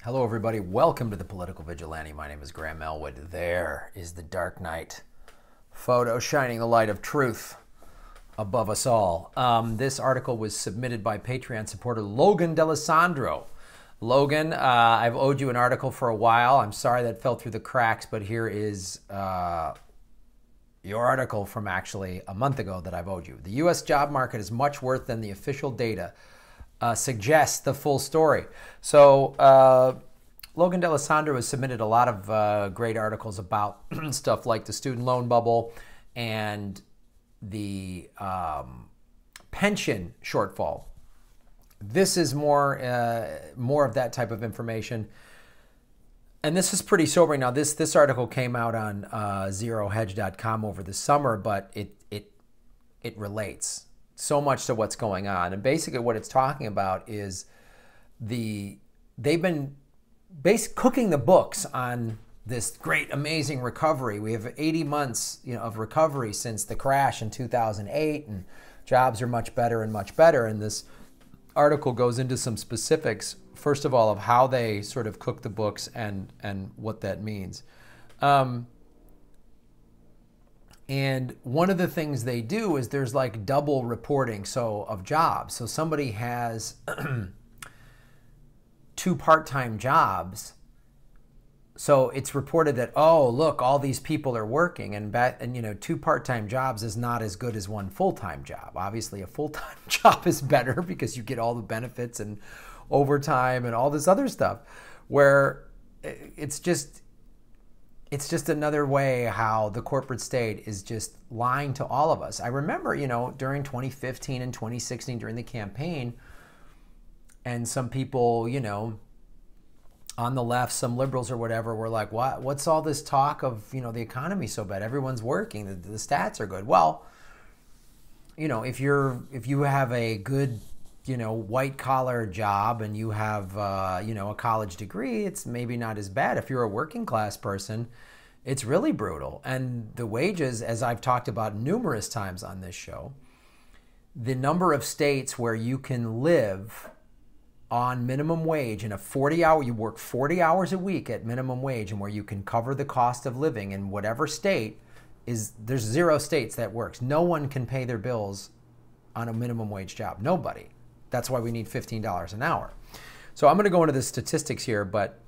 Hello, everybody. Welcome to the Political Vigilante. My name is Graham Elwood. There is the Dark Knight photo shining the light of truth above us all. This article was submitted by Patreon supporter Logan D'Alessandro. Logan, I've owed you an article for a while. I'm sorry that fell through the cracks, but here is your article from actually a month ago that I've owed you. The U.S. job market is much worse than the official data suggests the full story. So Logan D'Alessandro has submitted a lot of great articles about stuff like the student loan bubble and the pension shortfall. This is more of that type of information. And this is pretty sobering. Now, this article came out on ZeroHedge.com over the summer, but it relates so much to what's going on. And basically what it's talking about is they've been cooking the books on this great, amazing recovery. We have 80 months of recovery since the crash in 2008, and jobs are much better and much better. And this article goes into some specifics, first of all, of how they sort of cook the books and what that means. And one of the things they do is there's like double reporting of jobs. So somebody has two part-time jobs. So it's reported that, oh, look, all these people are working, and two part-time jobs is not as good as one full-time job. Obviously, a full-time job is better because you get all the benefits and overtime and all this other stuff, where it's just another way how the corporate state is just lying to all of us. I remember, during 2015 and 2016 during the campaign, and some people, on the left, some liberals or whatever, were like, what's all this talk of, the economy so bad? Everyone's working, the stats are good. Well, if you have a good, white collar job and you have, a college degree, it's maybe not as bad. If you're a working class person, it's really brutal. And the wages, as I've talked about numerous times on this show, the number of states where you can live on minimum wage in a 40-hour, you work 40 hours a week at minimum wage, and where you can cover the cost of living in whatever state, there's 0 states that works. No one can pay their bills on a minimum wage job. Nobody. That's why we need $15 an hour. So I'm going to go into the statistics here, but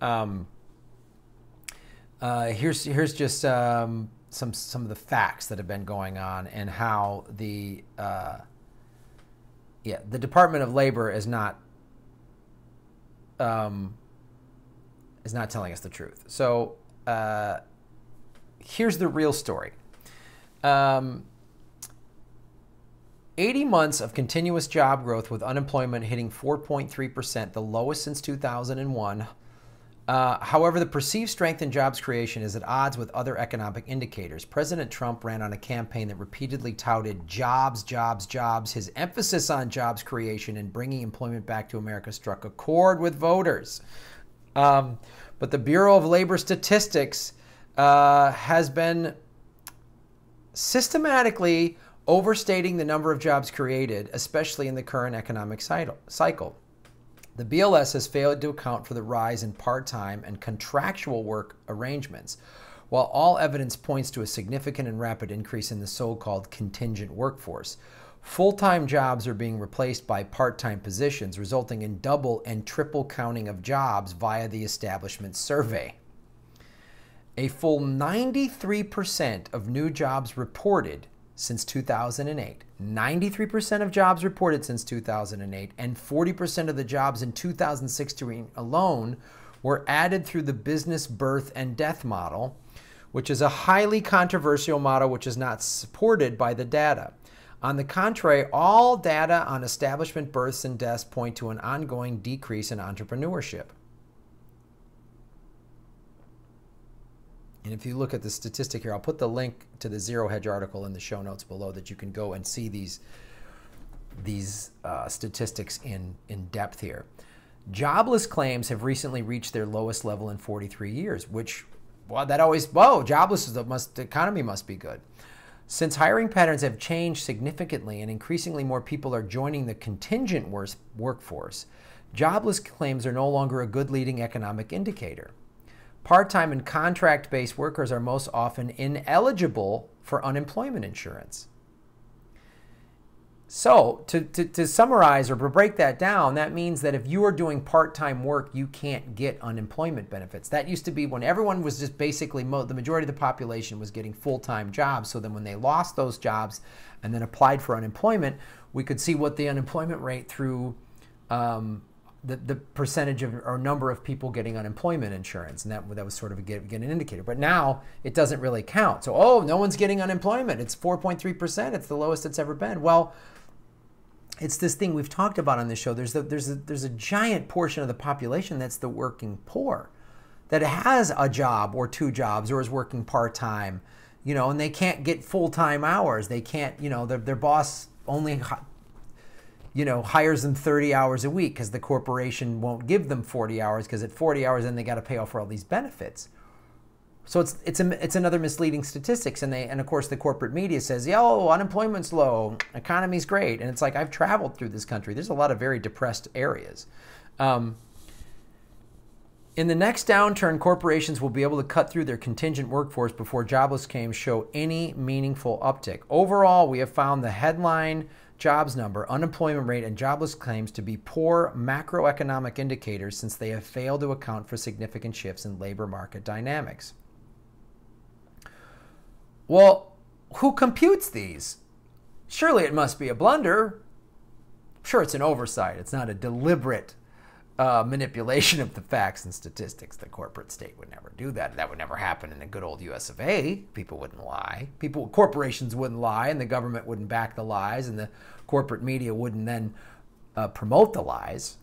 here's just some of the facts that have been going on, and how the Department of Labor is not telling us the truth. So here's the real story. 80 months of continuous job growth with unemployment hitting 4.3%, the lowest since 2001. However, the perceived strength in jobs creation is at odds with other economic indicators. President Trump ran on a campaign that repeatedly touted jobs, jobs, jobs. His emphasis on jobs creation and bringing employment back to America struck a chord with voters. But the Bureau of Labor Statistics has been systematically overstating the number of jobs created, especially in the current economic cycle. The BLS has failed to account for the rise in part-time and contractual work arrangements, while all evidence points to a significant and rapid increase in the so-called contingent workforce. Full-time jobs are being replaced by part-time positions, resulting in double and triple counting of jobs via the establishment survey. A full 93% of new jobs reported since 2008. 93% of jobs reported since 2008, and 40% of the jobs in 2016 alone were added through the business birth and death model, which is a highly controversial model which is not supported by the data. On the contrary, all data on establishment births and deaths point to an ongoing decrease in entrepreneurship. And if you look at the statistic here, I'll put the link to the ZeroHedge article in the show notes below, that you can go and see these statistics in depth here. Jobless claims have recently reached their lowest level in 43 years, which, jobless the economy must be good. Since hiring patterns have changed significantly and increasingly more people are joining the contingent workforce, jobless claims are no longer a good leading economic indicator. Part-time and contract-based workers are most often ineligible for unemployment insurance. So to summarize or to break that down, that means that if you are doing part-time work, you can't get unemployment benefits. That used to be when everyone was just basically, the majority of the population was getting full-time jobs. So then when they lost those jobs and then applied for unemployment, we could see what the unemployment rate through the percentage of or number of people getting unemployment insurance. And that was sort of an indicator. But now it doesn't really count. So, oh, no one's getting unemployment. It's 4.3%. It's the lowest it's ever been. Well, it's this thing we've talked about on this show. There's a giant portion of the population that's the working poor, that has a job or two jobs or is working part-time, you know, and they can't get full-time hours. They can't, you know, their boss only, you know, hires them 30 hours a week because the corporation won't give them 40 hours because at 40 hours then they got to pay off for all these benefits. So it's another misleading statistics, and of course the corporate media says, yo, unemployment's low, economy's great, and it's like, I've traveled through this country. There's a lot of very depressed areas. In the next downturn, corporations will be able to cut through their contingent workforce before jobless claims show any meaningful uptick. Overall, we have found the headline jobs number, unemployment rate, and jobless claims to be poor macroeconomic indicators since they have failed to account for significant shifts in labor market dynamics. Well, who computes these? Surely it must be a blunder. Sure, it's an oversight. It's not a deliberate manipulation of the facts and statistics. The corporate state would never do that. That would never happen in the good old US of A. People wouldn't lie. Corporations wouldn't lie, and the government wouldn't back the lies, and the corporate media wouldn't then promote the lies.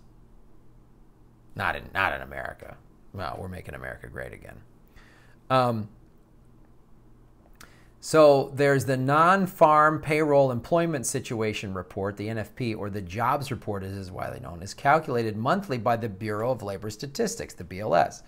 Not in America. Well, we're making America great again. So there's the Non-Farm Payroll Employment Situation Report, the NFP, or the Jobs Report as is widely known, is calculated monthly by the Bureau of Labor Statistics, the BLS,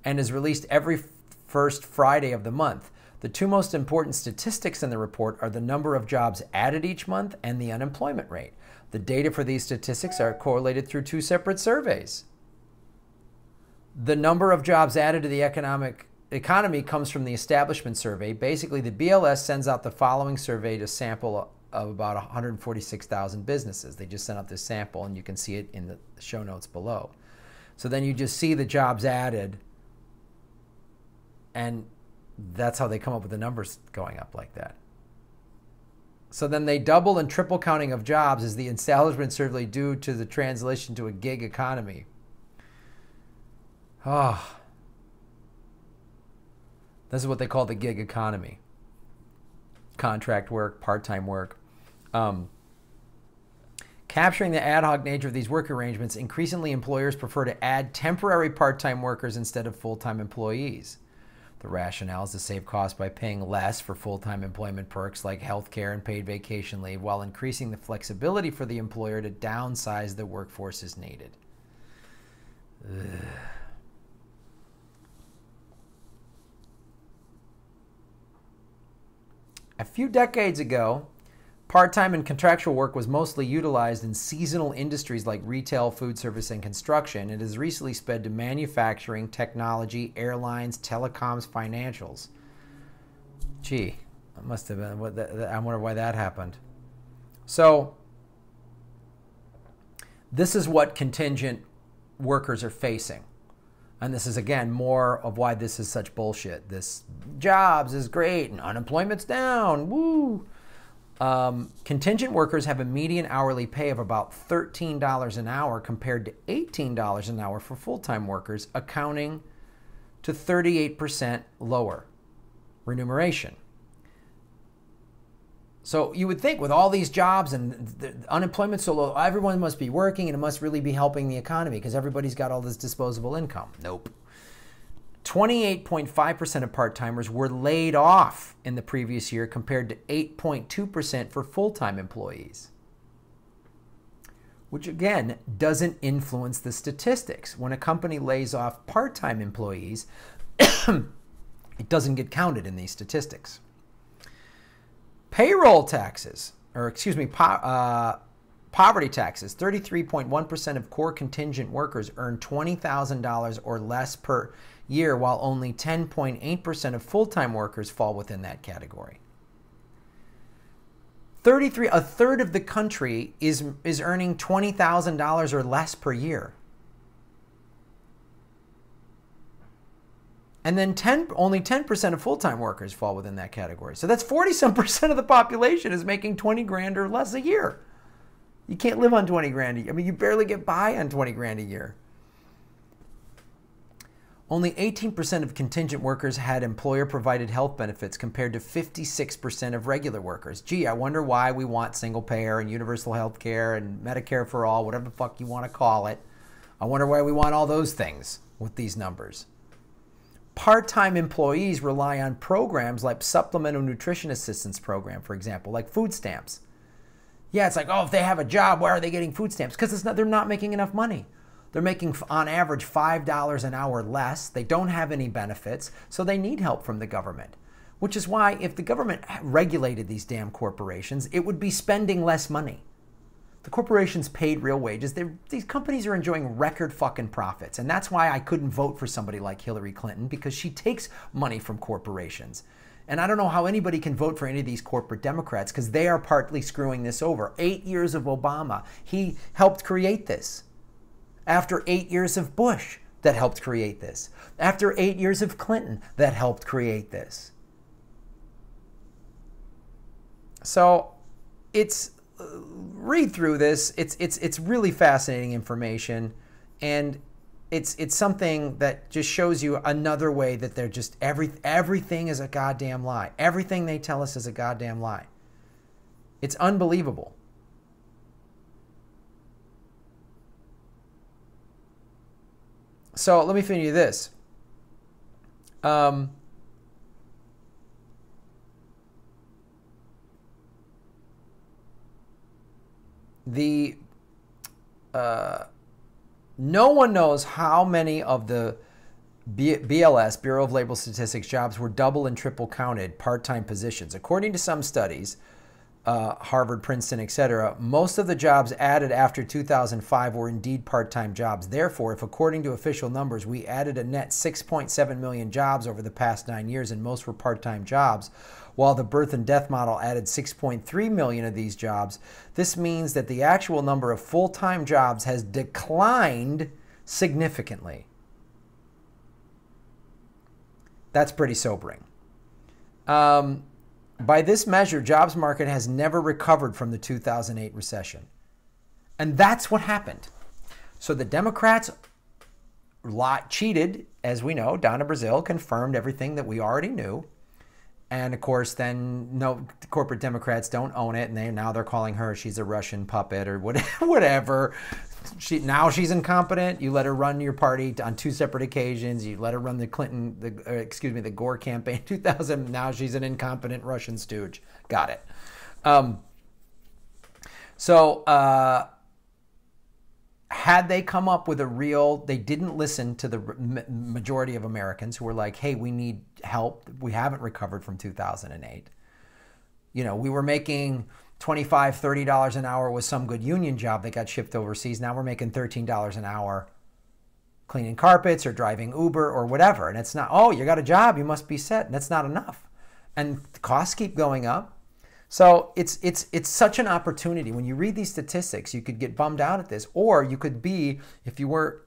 and is released every first Friday of the month. The two most important statistics in the report are the number of jobs added each month and the unemployment rate. The data for these statistics are correlated through two separate surveys. The number of jobs added to the economy comes from the Establishment Survey. Basically, the BLS sends out the following survey to sample of about 146,000 businesses. They just sent out this sample, and you can see it in the show notes below. So then you just see the jobs added, and that's how they come up with the numbers going up like that. So then they double and triple counting of jobs is the Establishment Survey due to the translation to a gig economy. Oh. This is what they call the gig economy. Contract work, part-time work. Capturing the ad hoc nature of these work arrangements, increasingly employers prefer to add temporary part-time workers instead of full-time employees. The rationale is to save costs by paying less for full-time employment perks like health care and paid vacation leave, while increasing the flexibility for the employer to downsize the workforce as needed. Ugh. A few decades ago, part-time and contractual work was mostly utilized in seasonal industries like retail, food service, and construction. It has recently sped to manufacturing, technology, airlines, telecoms, financials. Gee, that must have been, I wonder why that happened. So, this is what contingent workers are facing. And this is, again, more of why this is such bullshit. This jobs is great and unemployment's down. Woo! Contingent workers have a median hourly pay of about $13 an hour compared to $18 an hour for full-time workers, accounting to 38% lower remuneration. So you would think with all these jobs and the unemployment so low, everyone must be working and it must really be helping the economy because everybody's got all this disposable income. Nope. 28.5% of part-timers were laid off in the previous year compared to 8.2% for full-time employees, which again doesn't influence the statistics. When a company lays off part-time employees, it doesn't get counted in these statistics. Payroll taxes, or excuse me, Poverty taxes. 33.1% of core contingent workers earn $20,000 or less per year, while only 10.8% of full-time workers fall within that category. A third of the country is earning $20,000 or less per year. And then only 10% of full-time workers fall within that category. So that's 40-some% of the population is making 20 grand or less a year. You can't live on 20 grand a year. I mean, you barely get by on 20 grand a year. Only 18% of contingent workers had employer-provided health benefits compared to 56% of regular workers. Gee, I wonder why we want single payer and universal health care and Medicare for all, whatever the fuck you want to call it. I wonder why we want all those things with these numbers. Part-time employees rely on programs like Supplemental Nutrition Assistance Program, for example, like food stamps. Yeah, it's like, oh, if they have a job, why are they getting food stamps? Because they're not making enough money. They're making, on average, $5 an hour less. They don't have any benefits, so they need help from the government. Which is why if the government regulated these damn corporations, it would be spending less money. The corporations paid real wages. These companies are enjoying record fucking profits. And that's why I couldn't vote for somebody like Hillary Clinton, because she takes money from corporations. And I don't know how anybody can vote for any of these corporate Democrats, because they are partly screwing this over. 8 years of Obama, he helped create this. After 8 years of Bush, that helped create this. After 8 years of Clinton, that helped create this. So it's, read through this. It's really fascinating information, and it's something that just shows you another way that they're just everything is a goddamn lie. Everything they tell us is a goddamn lie. It's unbelievable. So let me finish this. No one knows how many of the BLS, Bureau of Labor Statistics, jobs were double and triple counted part-time positions. According to some studies, Harvard, Princeton, etc., most of the jobs added after 2005 were indeed part-time jobs. Therefore, if according to official numbers, we added a net 6.7 million jobs over the past 9 years and most were part-time jobs, while the birth and death model added 6.3 million of these jobs, this means that the actual number of full-time jobs has declined significantly. That's pretty sobering. By this measure, jobs market has never recovered from the 2008 recession. And that's what happened. So the Democrats cheated, as we know. Donna Brazile confirmed everything that we already knew. And of course, then no, corporate Democrats don't own it, and now they're calling her, she's a Russian puppet or whatever. Now she's incompetent. You let her run your party on 2 separate occasions. You let her run the the Gore campaign in 2000. Now she's an incompetent Russian stooge. Got it. Had they come up with they didn't listen to the majority of Americans who were like, hey, we need help. We haven't recovered from 2008. You know, we were making $25, $30 an hour with some good union job that got shipped overseas. Now we're making $13 an hour cleaning carpets or driving Uber or whatever. And it's not, oh, you got a job, you must be set. And that's not enough. And costs keep going up. So it's such an opportunity. When you read these statistics, you could get bummed out at this, or you could be, if you weren't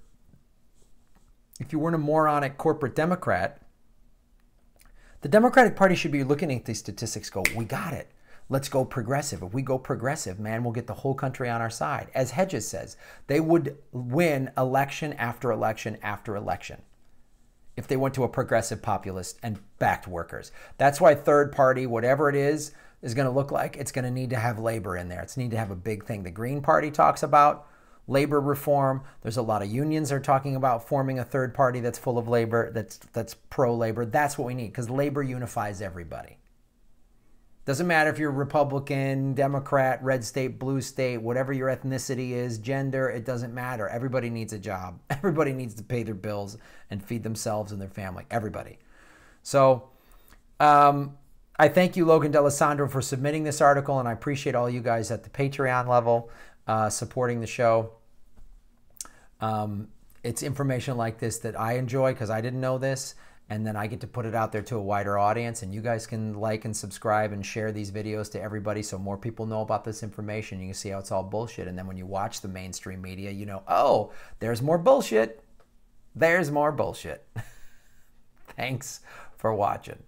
a moronic corporate Democrat, the Democratic Party should be looking at these statistics, go, we got it. Let's go progressive. If we go progressive, man, we'll get the whole country on our side. As Hedges says, they would win election after election after election if they went to a progressive populist and backed workers. That's why third party, whatever it is going to look like. It's going to need to have labor in there. It's need to have a big thing. The Green Party talks about labor reform. There's a lot of unions are talking about forming a third party that's full of labor, that's pro-labor. That's what we need, because labor unifies everybody. Doesn't matter if you're Republican, Democrat, red state, blue state, whatever your ethnicity is, gender, it doesn't matter. Everybody needs a job. Everybody needs to pay their bills and feed themselves and their family. Everybody. So I thank you, Logan D'Alessandro, for submitting this article, and I appreciate all you guys at the Patreon level. supporting the show. It's information like this that I enjoy because I didn't know this, and then I get to put it out there to a wider audience, and you guys can like and subscribe and share these videos to everybody so more people know about this information. You can see how it's all bullshit, and then when you watch the mainstream media, you know, oh, there's more bullshit. There's more bullshit. Thanks for watching.